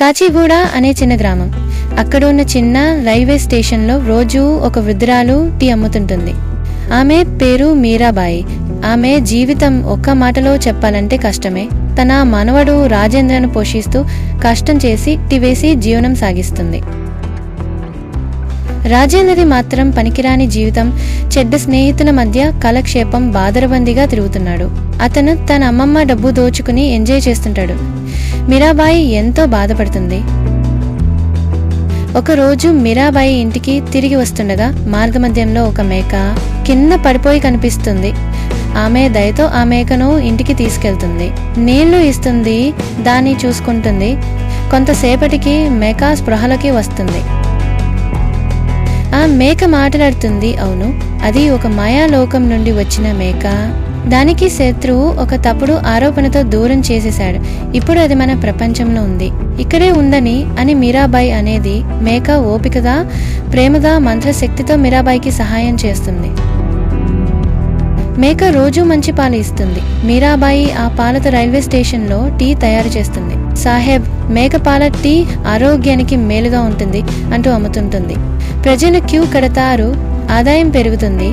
కాచిగూడ అనే చిన్న గ్రామం. అక్కడ ఉన్న చిన్న రైల్వే స్టేషన్లో రోజు ఒక వృద్ధురాలు టీ అమ్ముతుంటుంది. ఆమె పేరు మీరాబాయి. ఆమె జీవితం ఒక్క మాటలో చెప్పాలంటే కష్టమే. తన మనవడు రాజేంద్రను పోషిస్తూ కష్టం చేసి టీ వేసి జీవనం సాగిస్తుంది. రాజేంద్రది మాత్రం పనికిరాని జీవితం. చెడ్డ స్నేహితుల మధ్య కాలక్షేపం బాదరబందీగా తిరుగుతున్నాడు. అతను తన అమ్మమ్మ డబ్బు దోచుకుని ఎంజాయ్ చేస్తుంటాడు. మీరాబాయి ఎంతో బాధపడుతుంది. ఒకరోజు మీరాబాయి ఇంటికి తిరిగి వస్తుండగా మార్గమధ్యంలో ఒక మేక కింద పడిపోయి కనిపిస్తుంది. ఆమె దయతో ఆ మేకను ఇంటికి తీసుకెళ్తుంది. నీళ్లు ఇస్తుంది, దాన్ని చూసుకుంటుంది. కొంతసేపటికి మేక స్పృహలోకి వస్తుంది. ఆ మేక మాట్లాడుతుంది. అవును, అది ఒక మాయాలోకం నుండి వచ్చిన మేక. దానికి శత్రువు ఒక తప్పుడు ఆరోపణతో దూరం చేసేశాడు. ఇప్పుడు అది మన ప్రపంచంలో ఉంది, ఇక్కడే ఉందని అని మీరాబాయి అనేది. మేక ఓపికగా ప్రేమగా మంత్రశక్తితో మీరాబాయికి సహాయం చేస్తుంది. మేక రోజు మంచి పాలు ఇస్తుంది. మీరాబాయి ఆ పాలతో రైల్వే స్టేషన్లో టీ తయారు చేస్తుంది. సాహెబ్, మేక పాల టీ ఆరోగ్యానికి మేలుగా ఉంటుంది అంటూ అమ్ముతుంటుంది. ప్రజలు క్యూ కడతారు. ఆదాయం పెరుగుతుంది.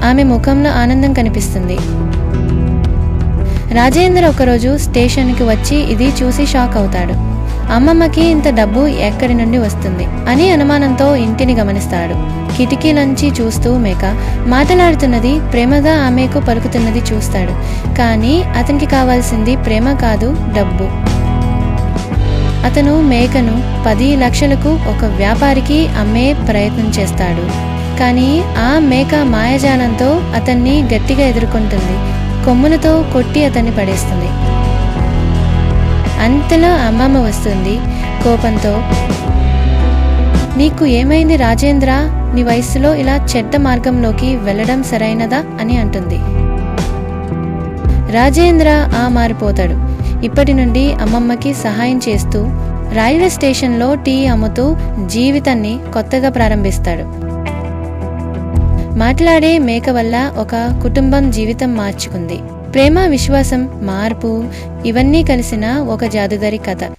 ఆమె ముఖంలో ఆనందం కనిపిస్తుంది. రాజేంద్ర ఒకరోజు స్టేషన్కి వచ్చి ఇది చూసి షాక్ అవుతాడు. అమ్మమ్మకి ఇంత డబ్బు ఎక్కడి నుండి వస్తుంది అని అనుమానంతో ఇంటిని గమనిస్తాడు. కిటికీలోంచి చూస్తూ మేక మాట్లాడుతున్నది, ప్రేమగా ఆమెకు పలుకుతున్నది చూస్తాడు. కానీ అతనికి కావాల్సింది ప్రేమ కాదు, డబ్బు. అతను మేకను 10 లక్షలకు ఒక వ్యాపారికి అమ్మే ప్రయత్నం చేస్తాడు. కానీ ఆ మేక మాయాజాలంతో అతన్ని గట్టిగా ఎదుర్కొంటుంది. కొమ్ములతో కొట్టి అతన్ని పడేస్తుంది. అంతలో అమ్మమ్మ వస్తుంది కోపంతో. నీకు ఏమైంది రాజేంద్ర? నీ వయస్సులో ఇలా చెడ్డ మార్గంలోకి వెళ్ళడం సరైనదా అని అంటుంది. రాజేంద్ర మారిపోతాడు. ఇప్పటి నుండి అమ్మమ్మకి సహాయం చేస్తూ రైల్వే స్టేషన్లో టీ అమ్ముతూ జీవితాన్ని కొత్తగా ప్రారంభిస్తాడు. మాట్లాడే మేక వల్ల ఒక కుటుంబం జీవితం మార్చుకుంది. ప్రేమ, విశ్వాసం, మార్పు ఇవన్నీ కలిసిన ఒక జాదుగారి కథ.